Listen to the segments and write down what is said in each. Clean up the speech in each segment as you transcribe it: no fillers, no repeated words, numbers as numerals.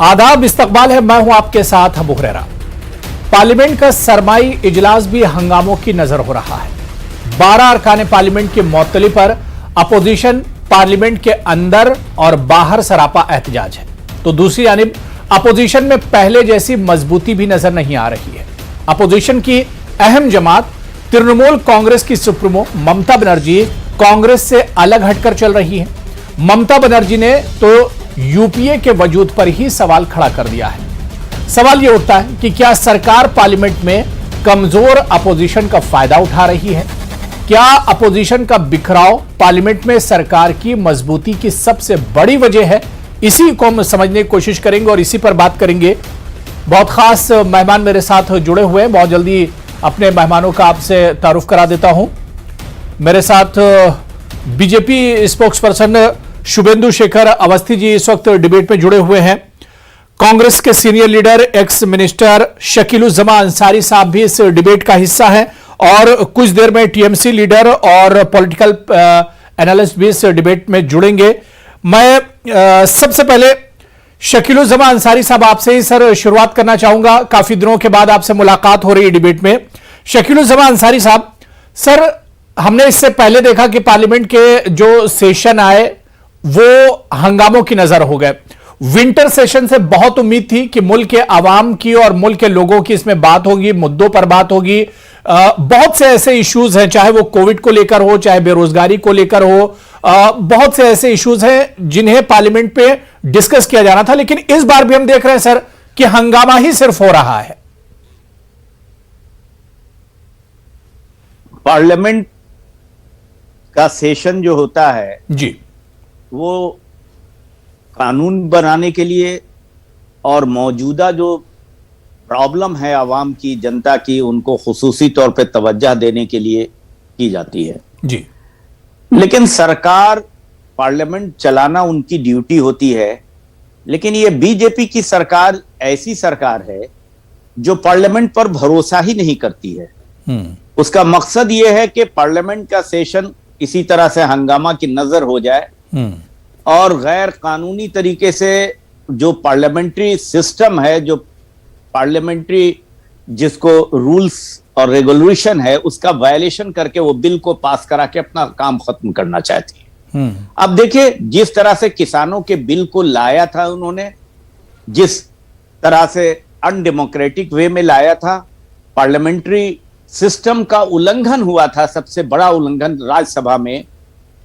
आदाब, इस्तकबाल है। मैं हूं आपके साथ अबू हुरैरा। पार्लियामेंट का सरमाई इजलास भी हंगामों की नजर हो रहा है। 12 अरकान पार्लियामेंट की मुअत्तली पर अपोजिशन पार्लियामेंट के अंदर और बाहर सरापा एहतजाज है, तो दूसरी जानिब अपोजिशन में पहले जैसी मजबूती भी नजर नहीं आ रही है। अपोजिशन की अहम जमात तृणमूल कांग्रेस की सुप्रीमो ममता बनर्जी कांग्रेस से अलग हटकर चल रही है। ममता बनर्जी ने तो यूपीए के वजूद पर ही सवाल खड़ा कर दिया है। सवाल यह उठता है कि क्या सरकार पार्लियामेंट में कमजोर अपोजिशन का फायदा उठा रही है? क्या अपोजिशन का बिखराव पार्लियामेंट में सरकार की मजबूती की सबसे बड़ी वजह है? इसी को हम समझने की कोशिश करेंगे और इसी पर बात करेंगे। बहुत खास मेहमान मेरे साथ जुड़े हुए हैं। बहुत जल्दी अपने मेहमानों का आपसे तारुफ करा देता हूं। मेरे साथ BJP spokesperson Shubhendu Shekhar Awasthi ji इस वक्त डिबेट में जुड़े हुए हैं। कांग्रेस के senior leader ex minister Shakiluzzama Ansari साहब भी इस डिबेट का हिस्सा हैं और कुछ देर में टीएमसी लीडर और पॉलिटिकल एनालिस्ट भी इस डिबेट में जुड़ेंगे। मैं सबसे पहले शकीलुज्जमा अंसारी साहब आपसे ही सर शुरुआत करना चाहूंगा। काफी दिनों के बाद आपसे मुलाकात हो रही है डिबेट में। शकीलुज्जमा अंसारी साहब, सर हमने इससे पहले देखा कि पार्लियामेंट के जो सेशन आए वो हंगामों की नजर हो गए। विंटर सेशन से बहुत उम्मीद थी कि मुल्क के आवाम की और मुल्क के लोगों की इसमें बात होगी, मुद्दों पर बात होगी। बहुत से ऐसे इश्यूज हैं, चाहे वो कोविड को लेकर हो, चाहे बेरोजगारी को लेकर हो। बहुत से ऐसे इश्यूज हैं जिन्हें पार्लियामेंट पे डिस्कस किया जाना था, लेकिन इस बार भी हम देख रहे हैं सर कि हंगामा ही सिर्फ हो रहा है। पार्लियामेंट का सेशन जो होता है जी, वो कानून बनाने के लिए और मौजूदा जो प्रॉब्लम है आवाम की, जनता की, उनको खुसूसी तौर पे तवज्जो देने के लिए की जाती है जी। लेकिन सरकार पार्लियामेंट चलाना उनकी ड्यूटी होती है। लेकिन ये बीजेपी की सरकार ऐसी सरकार है जो पार्लियामेंट पर भरोसा ही नहीं करती है। उसका मकसद ये है कि पार्लियामेंट का सेशन इसी तरह से हंगामा की नजर हो जाए और गैर कानूनी तरीके से जो पार्लियामेंट्री सिस्टम है, जो पार्लियामेंट्री जिसको रूल्स और रेगुलेशन है, उसका वायलेशन करके वो बिल को पास करा के अपना काम खत्म करना चाहती है। अब देखिए, जिस तरह से किसानों के बिल को लाया था उन्होंने, जिस तरह से अनडेमोक्रेटिक वे में लाया था, पार्लियामेंट्री सिस्टम का उल्लंघन हुआ था। सबसे बड़ा उल्लंघन राज्यसभा में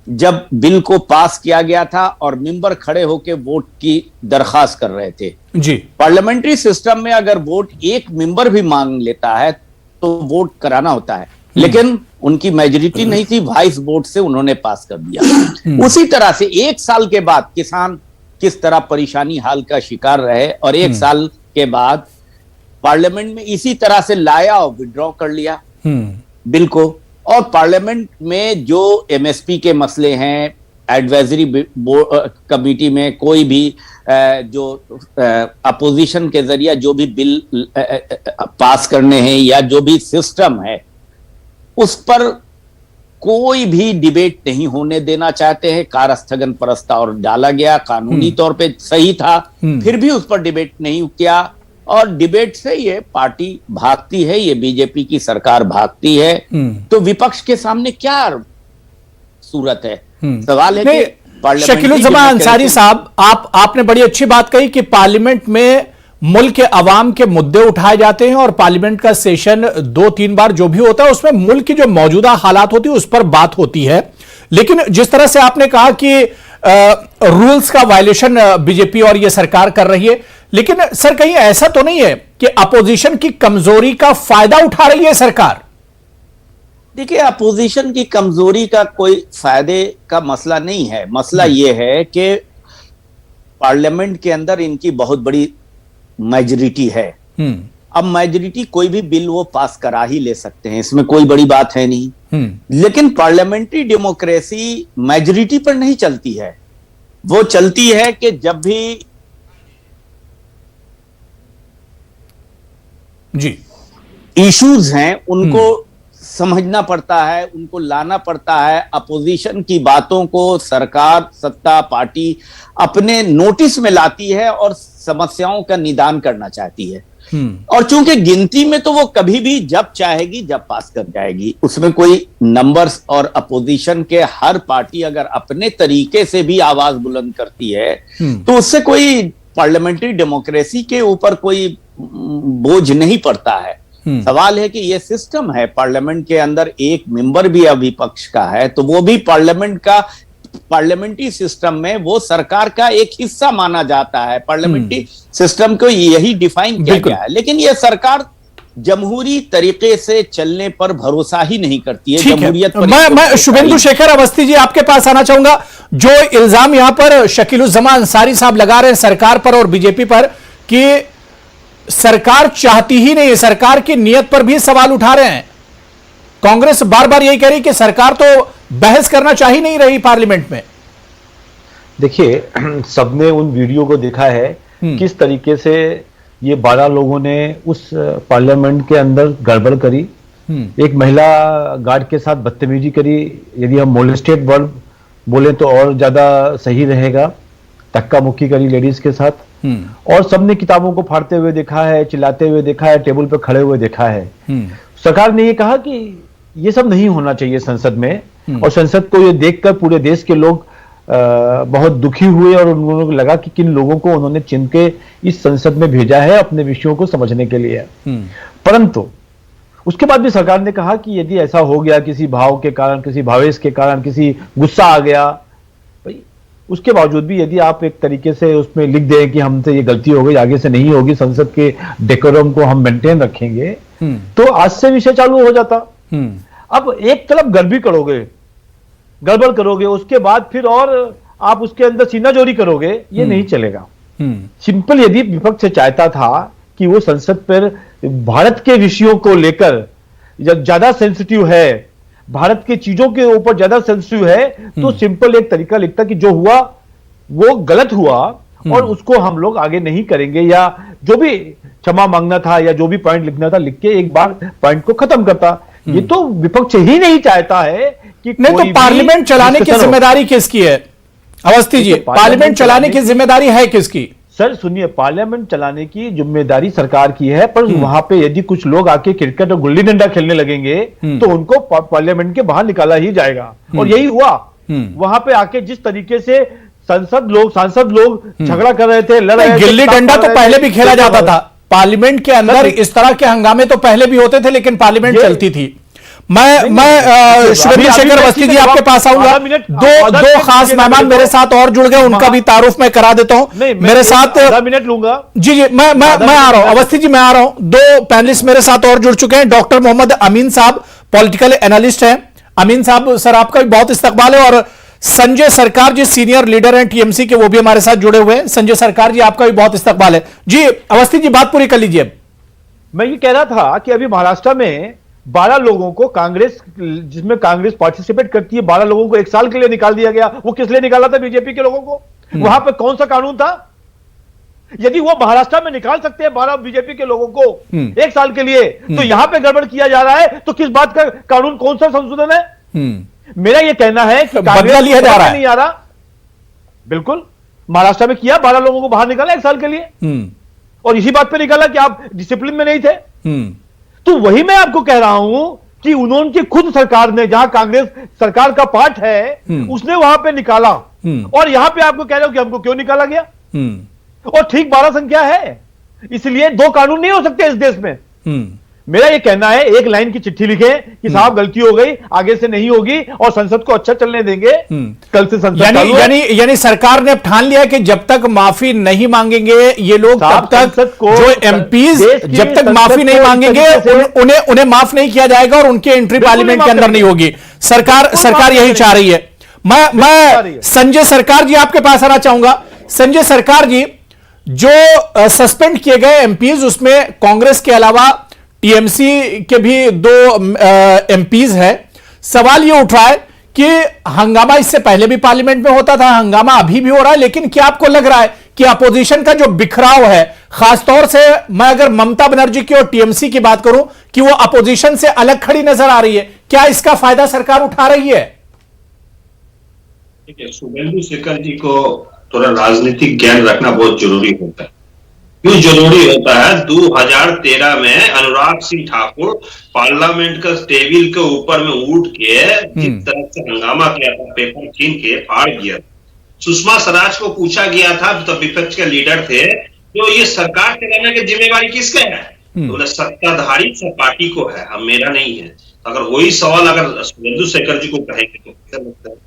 जब बिल को पास किया गया था और मेंबर खड़े होकर वोट की दरखास्त कर रहे थे जी। पार्लियामेंट्री सिस्टम में अगर वोट एक मेंबर भी मांग लेता है तो वोट कराना होता है, लेकिन उनकी मेजॉरिटी नहीं थी, वाइस वोट से उन्होंने पास कर दिया। उसी तरह से एक साल के बाद किसान किस तरह परेशानी हाल का शिकार रहे और एक साल के बाद पार्लियामेंट में इसी तरह से लाया और विड्रॉ कर लिया बिल को। और पार्लियामेंट में जो एमएसपी के मसले हैं, एडवाइजरी कमेटी में कोई भी जो अपोजिशन के जरिए जो भी बिल पास करने हैं या जो भी सिस्टम है, उस पर कोई भी डिबेट नहीं होने देना चाहते हैं। कारस्थगन प्रस्ताव डाला गया, कानूनी तौर पे सही था, फिर भी उस पर डिबेट नहीं किया और डिबेट से ये पार्टी भागती है, ये बीजेपी की सरकार भागती है। तो विपक्ष के सामने क्या सूरत है? सवाल है कि शकीलुज्जमा अंसारी साहब, आपने बड़ी अच्छी बात कही कि पार्लियामेंट में मुल्क के अवाम के मुद्दे उठाए जाते हैं और पार्लियामेंट का सेशन 2-3 बार जो भी होता है उसमें मुल्क की जो मौजूदा हालात होती है उस पर बात होती है। लेकिन जिस तरह से आपने कहा कि रूल्स का वायलेशन बीजेपी और यह सरकार कर रही है, लेकिन सर कहीं ऐसा तो नहीं है कि अपोजिशन की कमजोरी का फायदा उठा रही है सरकार? देखिए, अपोजिशन की कमजोरी का कोई फायदे का मसला नहीं है। मसला यह है कि पार्लियामेंट के अंदर इनकी बहुत बड़ी मेजॉरिटी है। अब मेजॉरिटी कोई भी बिल वो पास करा ही ले सकते हैं, इसमें कोई बड़ी बात है नहीं। लेकिन पार्लियामेंट्री डेमोक्रेसी मेजॉरिटी पर नहीं चलती है। वो चलती है कि जब भी जी इश्यूज हैं उनको समझना पड़ता है, उनको लाना पड़ता है। अपोजिशन की बातों को सरकार, सत्ता पार्टी अपने नोटिस में लाती है और समस्याओं का निदान करना चाहती है। और चूंकि गिनती में तो वो कभी भी जब चाहेगी जब पास कर जाएगी, उसमें कोई नंबर्स, और अपोजिशन के हर पार्टी अगर अपने तरीके से भी आवाज बुलंद करती है तो उससे कोई पार्लियामेंट्री डेमोक्रेसी के ऊपर कोई बोझ नहीं पड़ता है। सवाल है कि ये सिस्टम है, पार्लियामेंट के अंदर एक मेंबर भी विपक्ष का है तो वो भी पार्लियामेंट्री सिस्टम में वो सरकार का एक हिस्सा माना जाता है। पार्लियामेंट्री सिस्टम को यही डिफाइन किया गया है। लेकिन ये सरकार जमहूरी तरीके से चलने पर भरोसा ही नहीं करती है। जमहूरियत पर मैं शुभेंदु शेखर अवस्थी जी आपके पास आना चाहूंगा। जो इल्जाम यहां पर शकीलुज्जमान अंसारी साहब लगा रहे हैं सरकार पर और बीजेपी पर कि सरकार चाहती ही नहीं है, सरकार की नीयत पर भी सवाल उठा रहे हैं। कांग्रेस बार बार यही कह रही कि सरकार तो बहस करना चाह ही नहीं रही पार्लियामेंट में। देखिए, सबने उन वीडियो को देखा है किस तरीके से ये 12 लोगों ने उस पार्लियामेंट के अंदर गड़बड़ करी, एक महिला गार्ड के साथ बदतमीजी करी, यदि हम मोलेस्टेड वर्ड बोले तो और ज्यादा सही रहेगा, धक्का मुक्की करी लेडीज के साथ। और सबने किताबों को फाड़ते हुए देखा है, चिल्लाते हुए देखा है, टेबल पर खड़े हुए देखा है। सरकार ने ये कहा कि ये सब नहीं होना चाहिए संसद में, और संसद को ये देखकर पूरे देश के लोग बहुत दुखी हुए और उनको लगा कि किन लोगों को उन्होंने चुन के इस संसद में भेजा है अपने विषयों को समझने के लिए। परंतु उसके बाद भी सरकार ने कहा कि यदि ऐसा हो गया किसी भाव के कारण, किसी भावेश के कारण, किसी गुस्सा आ गया, भाई उसके बावजूद भी यदि आप एक तरीके से उसमें लिख दें कि हमसे ये गलती हो गई, आगे से नहीं होगी, संसद के डेकोरम को हम मेंटेन रखेंगे, तो आज से विषय चालू हो जाता। अब एक तरफ गड़बड़ करोगे, उसके बाद फिर और आप उसके अंदर सीनाजोरी करोगे, ये नहीं चलेगा। सिंपल यदि विपक्ष चाहता था कि वो संसद पर भारत के विषयों को लेकर जब ज्यादा सेंसिटिव है, भारत की चीजों के ऊपर ज्यादा सेंसिटिव है, तो सिंपल एक तरीका लिखता कि जो हुआ वो गलत हुआ और उसको हम लोग आगे नहीं करेंगे, या जो भी क्षमा मांगना था या जो भी पॉइंट लिखना था लिख के एक बार पॉइंट को खत्म करता। ये तो विपक्ष ही नहीं चाहता है कि नहीं, तो पार्लियामेंट चलाने की जिम्मेदारी किसकी है अवस्थी जी? पार्लियामेंट चलाने की जिम्मेदारी है किसकी? सर सुनिए, पार्लियामेंट चलाने की जिम्मेदारी सरकार की है, पर वहां पे यदि कुछ लोग आके क्रिकेट और गुल्ली डंडा खेलने लगेंगे तो उनको पार्लियामेंट के बाहर निकाला ही जाएगा। और यही हुआ। वहां पे आके जिस तरीके से सांसद लोग झगड़ा कर रहे थे, लड़ रहे थे। गिल्ली डंडा तो पहले भी खेला जाता था पार्लियामेंट के अंदर, इस तरह के हंगामे तो पहले भी होते थे, लेकिन पार्लियामेंट चलती थी। मैं शुभेंदु शेखर अवस्थी जी आपके पास आऊंगा। दो खास मेहमान मेरे साथ और जुड़ गए, उनका भी तारुफ मैं करा देता हूं। मेरे साथ 10 मिनट लूंगा। जी मैं आ रहा हूं अवस्थी जी, मैं आ रहा हूं। दो पैनलिस्ट मेरे साथ और जुड़ चुके हैं। डॉक्टर मोहम्मद अमीन साहब पॉलिटिकल एनालिस्ट हैं। अमीन साहब सर, आपका भी बहुत इस्तकबाल है। और संजय सरकार जी सीनियर लीडर हैं टीएमसी के, वो भी हमारे साथ जुड़े हुए हैं। संजय सरकार जी, आपका भी बहुत इस्तकबाल है। जी अवस्थी जी, बात पूरी कर लीजिए। मैं ये कह रहा था कि अभी महाराष्ट्र में 12 लोगों को कांग्रेस, जिसमें कांग्रेस पार्टिसिपेट करती है, 12 लोगों को 1 साल के लिए निकाल दिया गया। वो किस लिए निकाला था? बीजेपी के लोगों को। वहां पर कौन सा कानून था? यदि वो महाराष्ट्र में निकाल सकते हैं 12 बीजेपी के लोगों को 1 साल के लिए, तो यहां पे गड़बड़ किया जा रहा है, तो किस बात का कानून, कौन सा संशोधन है? मेरा यह कहना है कि बदला लिया जा रहा है, नहीं आ रहा। बिल्कुल, महाराष्ट्र में किया, 12 लोगों को बाहर निकाला 1 साल के लिए, और इसी बात पे निकाला कि आप डिसिप्लिन में नहीं थे। तो वही मैं आपको कह रहा हूं कि उन्होंने खुद सरकार ने, जहां कांग्रेस सरकार का पार्ट है, उसने वहां पे निकाला, और यहां पे आपको कह रहे हो कि हमको क्यों निकाला गया? और ठीक 12 संख्या है, इसलिए 2 कानून नहीं हो सकते इस देश में। मेरा ये कहना है, एक लाइन की चिट्ठी लिखें कि साहब गलती हो गई, आगे से नहीं होगी, और संसद को अच्छा चलने देंगे। कल से संसद यानी सरकार ने अब ठान लिया कि जब तक माफी नहीं मांगेंगे ये लोग, तब तक जो एमपीज जब तक माफी नहीं मांगेंगे उन्हें माफ नहीं किया जाएगा और उनकी एंट्री पार्लियामेंट के अंदर नहीं होगी। सरकार यही चाह रही है। मैं संजय सरकार जी आपके पास आना चाहूंगा। संजय सरकार जी, जो सस्पेंड किए गए एमपीज, उसमें कांग्रेस के अलावा टीएमसी के भी 2 एमपीज हैं। सवाल यह उठ रहा है कि हंगामा इससे पहले भी पार्लियामेंट में होता था, हंगामा अभी भी हो रहा है, लेकिन क्या आपको लग रहा है कि अपोजिशन का जो बिखराव है, खासतौर से मैं अगर ममता बनर्जी की और टीएमसी की बात करूं कि वो अपोजिशन से अलग खड़ी नजर आ रही है, क्या इसका फायदा सरकार उठा रही है? देखिए, शुभेंदु शेखर जी को थोड़ा राजनीतिक ज्ञान रखना बहुत जरूरी होता है। क्यों जरूरी होता है? 2013 में अनुराग सिंह ठाकुर पार्लियामेंट का टेबल के ऊपर में उठ के जिस तरह से हंगामा किया था, पेपर छीन के फाड़ दिया। सुषमा स्वराज को पूछा गया था, तो विपक्ष के लीडर थे, तो ये सरकार चलाने की जिम्मेवारी किसके है? तो सत्ताधारी सब पार्टी को है, हम मेरा नहीं है। अगर वही सवाल अगर शुभेंदु शेखर जी को कहेंगे तो कैसा लगता है?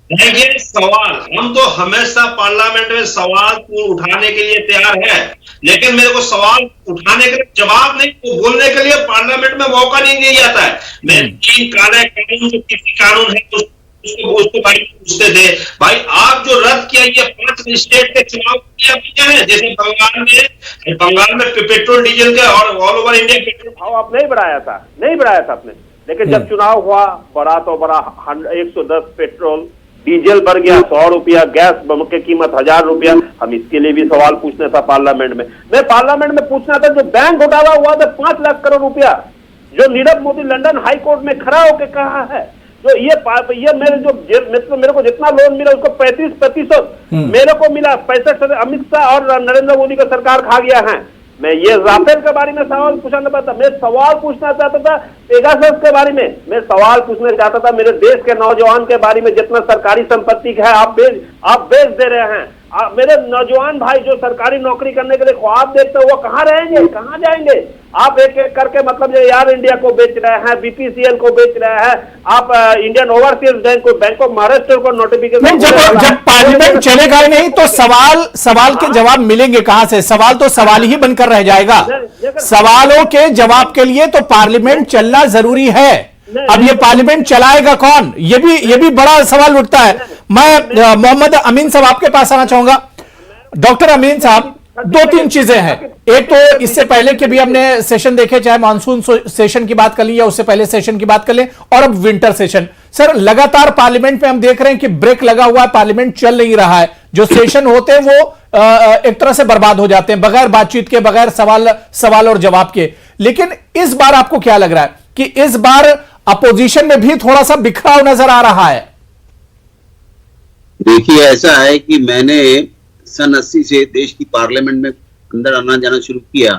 ये सवाल हम तो हमेशा पार्लियामेंट में सवाल उठाने के लिए तैयार है, लेकिन मेरे को सवाल उठाने के लिए जवाब नहीं, तो बोलने के लिए पार्लियामेंट में मौका नहीं दिया जाता है। मैं 3 काले कानून जो किसी कानून है तो उसको भाई पूछते थे, भाई आप जो रद्द किया ये 5 स्टेट के चुनाव क्या है? जैसे बंगाल में पेट्रोल डीजल के और ऑल ओवर इंडिया पेट्रोल भाव आप नहीं बढ़ाया था आपने, लेकिन जब चुनाव हुआ बढ़ा तो बढ़ा 110 पेट्रोल डीजल बढ़ गया 100 रुपया, गैस की कीमत 1000 रुपया। हम इसके लिए भी सवाल पूछना था पार्लियामेंट में। मैं पार्लियामेंट में पूछना था, जो बैंक घोटाला हुआ था 5 लाख करोड़ रुपया, जो Nirav Modi London high court में खड़ा होकर कहा है, तो ये मेरे को जितना लोन मिला उसको 35% मेरे को मिला, 65 अमित शाह और नरेंद्र मोदी का सरकार खा गया है। मैं ये राफेल के बारे में सवाल पूछना चाहता था, मैं सवाल पूछना चाहता था पेगासस के बारे में, मैं सवाल पूछना चाहता था मेरे देश के नौजवान के बारे में, जितना सरकारी संपत्ति है आप बेच दे रहे हैं। मेरे नौजवान भाई जो सरकारी नौकरी करने के लिए ख्वाब देखते हैं, वो कहाँ रहेंगे, कहाँ जाएंगे? आप एक एक करके मतलब एयर इंडिया को बेच रहे हैं, बीपीसीएल को बेच रहे हैं, आप Indian overseas bank of Maharashtra को नोटिफिकेशन। जब पार्लियामेंट चलेगा ही नहीं तो सवाल के जवाब मिलेंगे कहां से? सवाल तो सवाल ही बनकर रह जाएगा। सवालों के जवाब के लिए तो पार्लियामेंट चलना जरूरी है। अब ये पार्लियामेंट चलाएगा कौन, ये भी बड़ा सवाल उठता है। मैं मोहम्मद अमीन साहब आपके पास आना चाहूंगा। डॉक्टर अमीन साहब, 2-3 चीजें हैं। एक तो इससे पहले के भी हमने सेशन देखे, चाहे मानसून सेशन की बात कर ली या उससे पहले सेशन की बात कर लें, और अब विंटर सेशन। सर, लगातार पार्लियामेंट में हम देख रहे हैं कि ब्रेक लगा हुआ है, पार्लियामेंट चल नहीं रहा है। जो सेशन होते हैं वो एक तरह से बर्बाद हो जाते हैं, बगैर बातचीत के, बगैर सवाल और जवाब के। लेकिन इस बार आपको क्या लग रहा है कि इस बार अपोजिशन में भी थोड़ा सा बिखराव नजर आ रहा है? देखिए, ऐसा है कि मैंने सन 80 से देश की पार्लियामेंट में अंदर आना जाना शुरू किया,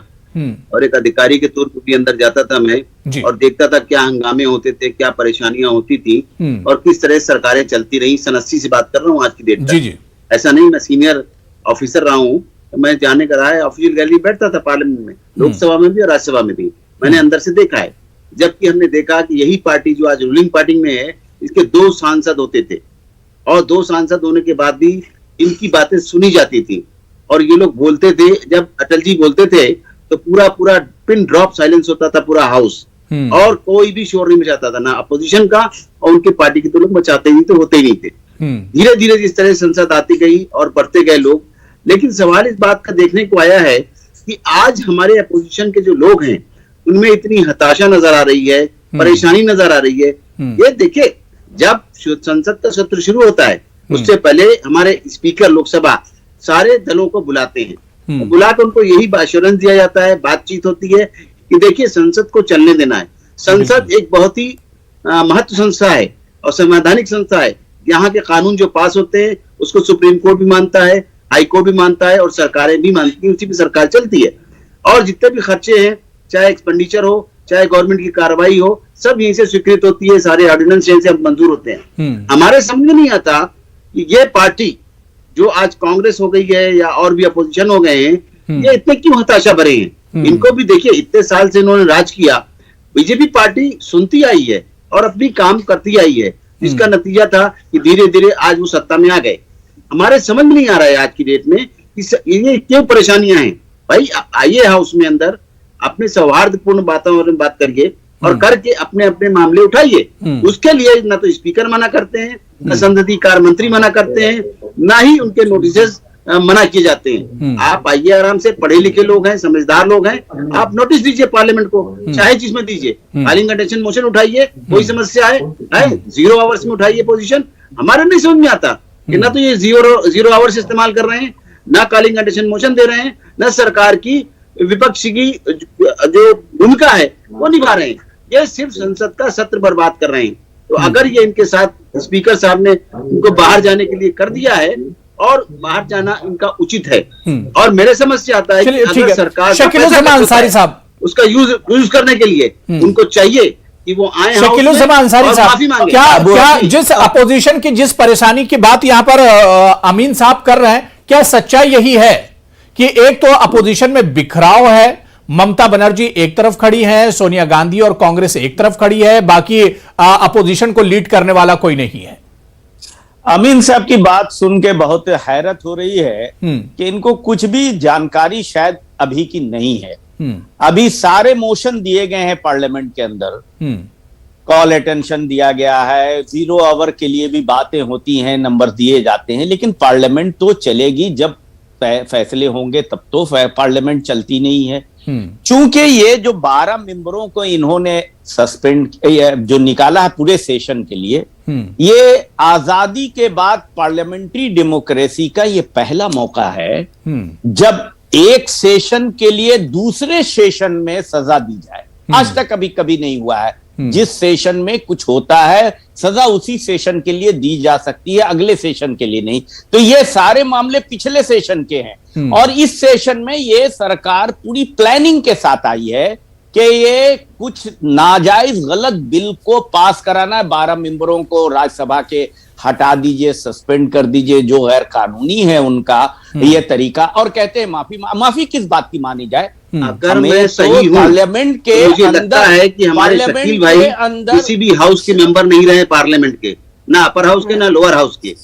और एक अधिकारी के तौर पर भी अंदर जाता था मैं, और देखता था क्या हंगामे होते थे, क्या परेशानियां होती थी, और किस तरह सरकारें चलती रही। सन 80 से बात कर रहा हूँ आज की डेट तक। ऐसा नहीं मैं सीनियर ऑफिसर रहा हूँ, तो मैं जाने का रहा है, ऑफिशियल गैलरी बैठता था पार्लियामेंट में, लोकसभा में भी और राज्यसभा में भी मैंने अंदर से देखा है। जबकि हमने देखा कि यही पार्टी जो आज रूलिंग पार्टी में है, इसके 2 सांसद होते थे, और 2 सांसद होने के बाद भी इनकी बातें सुनी जाती थी, और ये लोग बोलते थे। जब अटल जी बोलते थे तो पूरा पिन ड्रॉप साइलेंस होता था पूरा हाउस, और कोई भी शोर नहीं मचाता था, ना अपोजिशन का और उनके पार्टी के, तो लोग मचाते ही तो होते ही नहीं थे। धीरे धीरे जिस तरह संसद आती गई और बढ़ते गए लोग, लेकिन सवाल इस बात का देखने को आया है कि आज हमारे अपोजिशन के जो लोग हैं उनमें इतनी हताशा नजर आ रही है, परेशानी नजर आ रही है। ये देखिए, जब संसद का सत्र शुरू होता है उससे पहले हमारे स्पीकर लोकसभा सारे दलों को बुलाते हैं, बुलाकर उनको यही एश्योरेंस दिया जाता है, बातचीत होती है कि देखिए संसद को चलने देना है। संसद एक बहुत ही महत्व संस्था है और संवैधानिक संस्था है। यहाँ के कानून जो पास होते हैं उसको सुप्रीम कोर्ट भी मानता है, हाई कोर्ट भी मानता है, और सरकारें भी मानती है, उसी पर सरकार चलती है। और जितने भी खर्चे हैं, चाहे एक्सपेंडिचर हो, चाहे गवर्नमेंट की कार्रवाई हो, सब यहीं से स्वीकृत होती है, सारे ऑर्डिनेंस यहीं से मंजूर होते हैं। हमारे समझ नहीं आता कि ये पार्टी जो आज कांग्रेस हो गई है या और भी अपोजिशन हो गए हैं, ये इतने क्यों हताशा भरे हैं। इनको भी देखिए, इतने साल से इन्होंने राज किया, बीजेपी पार्टी सुनती आई है और अपनी काम करती आई है, जिसका नतीजा था कि धीरे धीरे आज वो सत्ता में आ गए। हमारे समझ में नहीं आ रहा है आज की डेट में कि ये क्यों परेशानियां हैं। भाई आइए हाउस में अंदर, अपने सौहार्दपूर्ण वातावरण में बात करिए और करके अपने अपने मामले उठाइए। उसके लिए ना तो स्पीकर मना करते हैं, न संसदीय कार्य मंत्री मना करते हैं, ना ही उनके नोटिस मना किए जाते हैं। आप आइए, आराम से, पढ़े लिखे लोग हैं, समझदार लोग हैं, आप नोटिस दीजिए पार्लियामेंट को, चाहे जिसमें दीजिए, कॉलिंग अटेंशन मोशन उठाइए, कोई समस्या है 0 आवर्स में उठाइए पोजीशन। हमारे नहीं समझ में आता कि ना तो ये जीरो आवर्स इस्तेमाल कर रहे हैं, ना कॉलिंग कंडीशन मोशन दे रहे हैं, न सरकार की विपक्ष की जो भूमिका है वो निभा रहे हैं। ये सिर्फ संसद का सत्र बर्बाद कर रहे हैं। तो अगर ये इनके साथ स्पीकर साहब ने इनको बाहर जाने के लिए कर दिया है और बाहर जाना इनका उचित है, और मेरे समझ से आता है कि अगर सरकार अंसारी साहब उसका यूज करने के लिए उनको चाहिए कि वो आए अंसारी साहब, क्या जिस अपोजिशन की जिस परेशानी की बात यहां पर अमीन साहब कर रहे हैं, क्या सच्चाई यही है कि एक तो अपोजिशन में बिखराव है, ममता बनर्जी एक तरफ खड़ी है, सोनिया गांधी और कांग्रेस एक तरफ खड़ी है, बाकी अपोजिशन को लीड करने वाला कोई नहीं है? अमीन साहब की बात सुन के बहुत हैरत हो रही है कि इनको कुछ भी जानकारी शायद अभी की नहीं है। अभी सारे मोशन दिए गए हैं पार्लियामेंट के अंदर, कॉल अटेंशन दिया गया है, 0 आवर के लिए भी बातें होती हैं, नंबर दिए जाते हैं, लेकिन पार्लियामेंट तो चलेगी जब फैसले होंगे, तब तो पार्लियामेंट चलती नहीं है। चूंकि ये जो 12 मेंबरों को इन्होंने सस्पेंड जो निकाला है पूरे सेशन के लिए, ये आजादी के बाद पार्लियामेंट्री डेमोक्रेसी का ये पहला मौका है जब एक सेशन के लिए दूसरे सेशन में सजा दी जाए। आज तक कभी नहीं हुआ है। जिस सेशन में कुछ होता है सजा उसी सेशन के लिए दी जा सकती है, अगले सेशन के लिए नहीं। तो ये सारे मामले पिछले सेशन के हैं और इस सेशन में ये सरकार पूरी प्लानिंग के साथ आई है कि ये कुछ नाजायज गलत बिल को पास कराना है। 12 मेंबरों को राज्यसभा के हटा दीजिए, सस्पेंड कर दीजिए, जो गैर कानूनी है उनका ये तरीका, और कहते हैं माफी किस बात की मानी जाए? अगर मैं सही हूं, पार्लियामेंट के मुझे लगता है कि हमारे शकील भाई किसी भी हाउस के मेंबर नहीं रहे पार्लियामेंट के, ना अपर हाउस के ना लोअर हाउस के।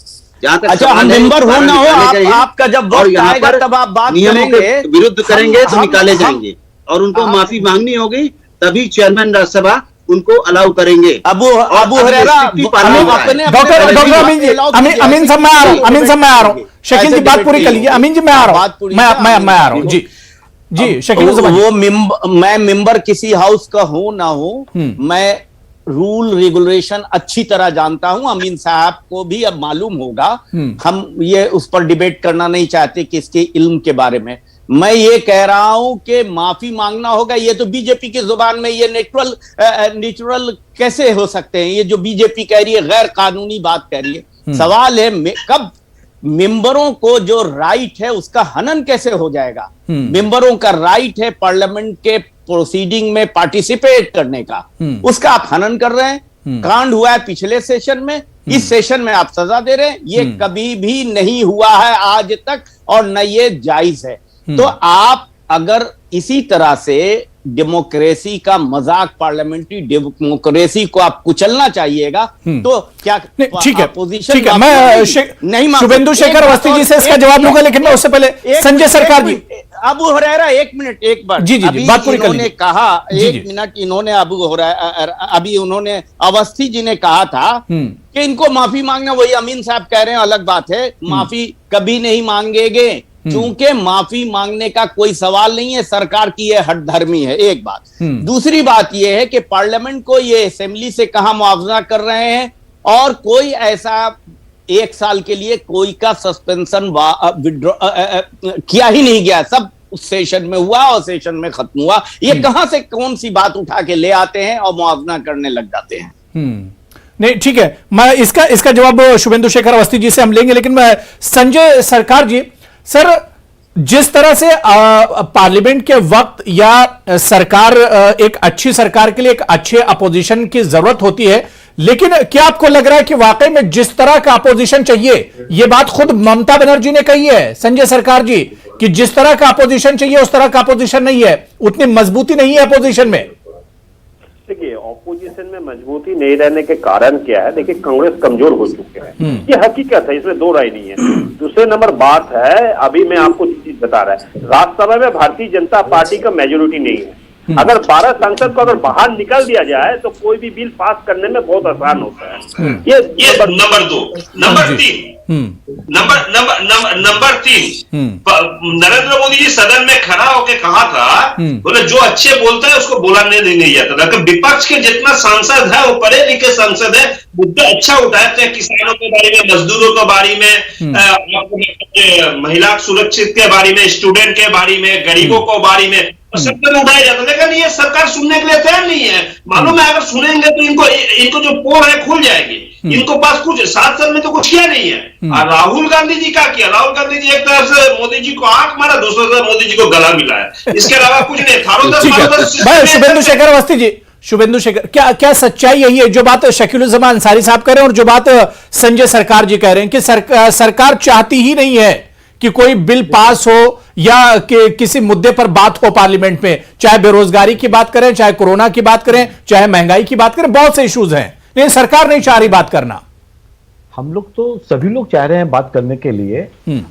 जहां तक अच्छा, हम मेंबर हो ना हो, आपका जब वक्त आएगा तब आप बात करेंगे, विरुद्ध करेंगे तो निकाले जाएंगे और उनको माफी मांगनी होगी, तभी चेयरमैन राज्यसभा उनको अलाउ करेंगे। अमीन साहब मैं आ रहा हूँ, शकील जी बात पूरी कर लीजिए। अमीन जी मैं आ रहा हूँ, मैं आ रहा हूँ जी शकील। वो मैं मेंबर किसी हाउस का हूं ना हूं, मैं रूल रेगुलेशन अच्छी तरह जानता हूं। अमीन साहब को भी अब मालूम होगा। हम ये उस पर डिबेट करना नहीं चाहते कि इसके इल्म के बारे में। मैं ये कह रहा हूं कि माफी मांगना होगा। ये तो बीजेपी की जुबान में ये नेचुरल कैसे हो सकते हैं? ये जो बीजेपी कह रही है गैर कानूनी बात कह रही है। सवाल है कब मेंबरों को जो राइट है उसका हनन कैसे हो जाएगा? मेंबरों का राइट है पार्लियामेंट के प्रोसीडिंग में पार्टिसिपेट करने का, उसका आप हनन कर रहे हैं। कांड हुआ है पिछले सेशन में, इस सेशन में आप सजा दे रहे हैं। ये कभी भी नहीं हुआ है आज तक और न ये जायज है। तो आप अगर इसी तरह से डेमोक्रेसी का मजाक, पार्लियामेंट्री डेमोक्रेसी को आप कुचलना चाहिएगा तो क्या? ठीक है, मैं शुभेंदु शेखर अवस्थी जी से इसका जवाब लूंगा, लेकिन मैं उससे पहले संजय सरकार जी। अबू हुरैरा एक मिनट, एक बार जी बात पूरी कर लीजिए। कहा एक मिनट, इन्होंने अभी उन्होंने अवस्थी जी ने कहा था कि इनको माफी मांगना, वही अमीन साहब कह रहे हैं अलग बात है, माफी कभी नहीं मांगेंगे चूंकि माफी मांगने का कोई सवाल नहीं है, सरकार की यह हठधर्मी है। एक बात। दूसरी बात यह है कि पार्लियामेंट को ये असेंबली से कहां मुआवजा कर रहे हैं और कोई ऐसा 1 साल के लिए कोई का सस्पेंशन किया ही नहीं गया। सब उस सेशन में हुआ और सेशन में खत्म हुआ। ये कहां से कौन सी बात उठा के ले आते हैं और मुआवजा करने लग जाते हैं? नहीं ठीक है, मैं इसका जवाब शुभेंदु शेखर अवस्थी जी से हम लेंगे, लेकिन मैं संजय सरकार जी, सर जिस तरह से पार्लियामेंट के वक्त या सरकार एक अच्छी सरकार के लिए एक अच्छे अपोजिशन की जरूरत होती है, लेकिन क्या आपको लग रहा है कि वाकई में जिस तरह का अपोजिशन चाहिए, यह बात खुद ममता बनर्जी ने कही है संजय सरकार जी, कि जिस तरह का अपोजिशन चाहिए उस तरह का अपोजिशन नहीं है, उतनी मजबूती नहीं है अपोजिशन में? देखिए, ऑपोजिशन में मजबूती नहीं रहने के कारण क्या है? देखिए, कांग्रेस कमजोर हो चुके हैं, ये हकीकत है, इसमें दो राय नहीं है। दूसरे नंबर बात है, अभी मैं आपको चीज बता रहा है, राज्यसभा में भारतीय जनता पार्टी का मेजोरिटी नहीं है, अगर 12 सांसद को अगर बाहर निकाल दिया जाए तो कोई भी बिल पास करने में बहुत आसान होता है। ये नंबर 2। नंबर 3 नरेंद्र मोदी जी सदन में खड़ा होकर कहा था, बोले जो अच्छे बोलता है उसको बोलने नहीं जाता था। विपक्ष के जितना सांसद है वो पढ़े लिखे सांसद है, मुद्दा अच्छा उठाए, चाहे किसानों के बारे में, मजदूरों के बारे में, महिला सुरक्षित के बारे में, स्टूडेंट के बारे में, गरीबों के बारे में सत्तर में उठाया जाता, लेकिन ये सरकार सुनने के लिए तैयार नहीं है। मालूम है अगर सुनेंगे तो इनको जो पोल है खुल जाएगी। इनको पास कुछ 7 साल में तो कुछ किया नहीं है। और राहुल गांधी जी क्या किया? राहुल गांधी जी एक तरफ से मोदी जी को आंख मारा, दूसरी तरफ मोदी जी को गला मिलाया, इसके अलावा कुछ नहीं। शुभेंदु शेखर अवस्थी जी, शुभेंदु शेखर, क्या सच्चाई यही है जो बात शकीलुज्जमान अंसारी साहब कह रहे हैं और जो बात संजय सरकार जी कह रहे हैं कि सरकार चाहती ही नहीं है कि कोई बिल पास हो या कि किसी मुद्दे पर बात हो पार्लियामेंट में, चाहे बेरोजगारी की बात करें, चाहे कोरोना की बात करें, चाहे महंगाई की बात करें, बहुत से इश्यूज हैं, लेकिन सरकार नहीं चाह रही बात करना। हम लोग तो सभी लोग चाह रहे हैं बात करने के लिए,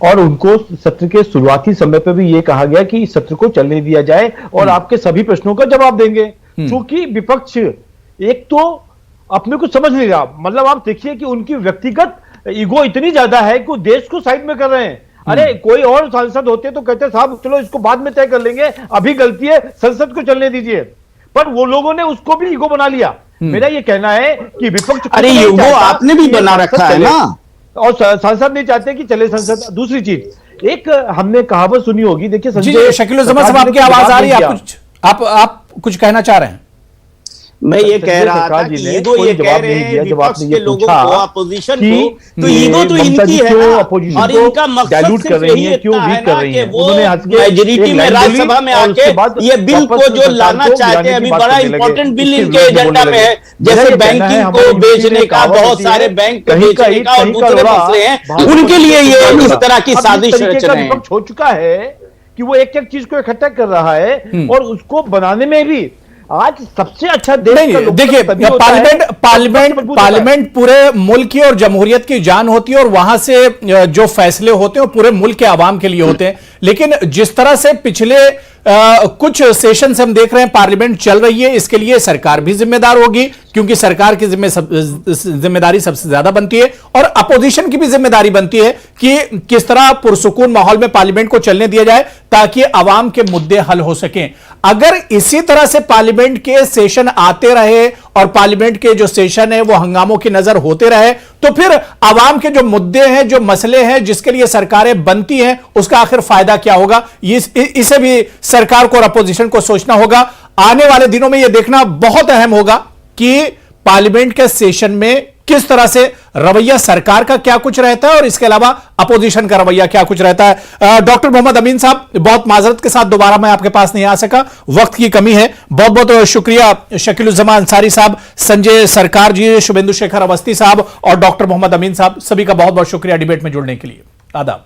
और उनको सत्र के शुरुआती समय पर भी ये कहा गया कि सत्र को चलने दिया जाए और आपके सभी प्रश्नों का जवाब देंगे। क्योंकि विपक्ष एक तो अपने को समझ नहीं रहा, मतलब आप देखिए कि उनकी व्यक्तिगत ईगो इतनी ज्यादा है कि वो देश को साइड में कर रहे हैं। अरे कोई और सांसद होते तो कहते साहब चलो इसको बाद में तय कर लेंगे, अभी गलती है संसद को चलने दीजिए, पर वो लोगों ने उसको भी ईगो बना लिया। मेरा ये कहना है कि विपक्ष, अरे ईगो आपने भी बना रखा है ना, और सांसद नहीं चाहते कि चले संसद। दूसरी चीज, एक हमने कहावत सुनी होगी, देखिए संजय शकीलुज्जमान साहब आपकी आवाज आ रही है, आप कुछ कहना चाह रहे हैं? मैं ये कह रहा था कि ईगो ये कह रहे हैं विपक्ष के लोगों को, अपोजिशन को, तो ईगो तो इनकी है ना, और इनका मकसद सिर्फ यही होता है ना कि वो मेजॉरिटी में राज्यसभा में आके ये बिल को जो लाना चाहते हैं, अभी बड़ा इंपॉर्टेंट बिल इनके एजेंडा में है, जैसे बैंकिंग को बेचने का, बहुत सारे बैंक को बेचने का और दूसरे मसले हैं, उनके लिए ये इस तरह की साजिश रच रहे हैं। हो चुका है कि वो एक एक चीज को इकट्ठा कर रहा है और उसको बनाने में भी आज सबसे अच्छा देश का देखिए, पार्लियामेंट पूरे मुल्क की और जमहूरियत की जान होती है और वहां से जो फैसले होते हैं वो पूरे मुल्क के आवाम के लिए होते हैं। लेकिन जिस तरह से पिछले कुछ सेशन से हम देख रहे हैं पार्लियामेंट चल रही है, इसके लिए सरकार भी जिम्मेदार होगी, क्योंकि सरकार की जिम्मेदारी सबसे ज्यादा बनती है और अपोजिशन की भी जिम्मेदारी बनती है कि किस तरह पुरसुकून माहौल में पार्लियामेंट को चलने दिया जाए ताकि अवाम के मुद्दे हल हो सकें। अगर इसी तरह से पार्लियामेंट के सेशन आते रहे और पार्लियामेंट के जो सेशन है वो हंगामों की नजर होते रहे, तो फिर अवाम के जो मुद्दे हैं, जो मसले हैं, जिसके लिए सरकारें बनती हैं, उसका आखिर फायदा क्या होगा? इसे भी सरकार को और अपोजिशन को सोचना होगा। आने वाले दिनों में यह देखना बहुत अहम होगा कि पार्लियामेंट के सेशन में किस तरह से रवैया सरकार का क्या कुछ रहता है और इसके अलावा अपोजिशन का रवैया क्या कुछ रहता है। डॉक्टर मोहम्मद अमीन साहब, बहुत माजरत के साथ दोबारा मैं आपके पास नहीं आ सका, वक्त की कमी है। बहुत बहुत शुक्रिया शकीलुज्जमान अंसारी साहब, संजय सरकार जी, शुभेंदु शेखर अवस्थी साहब और डॉक्टर मोहम्मद अमीन साहब, सभी का बहुत बहुत शुक्रिया डिबेट में जुड़ने के लिए। आदाब।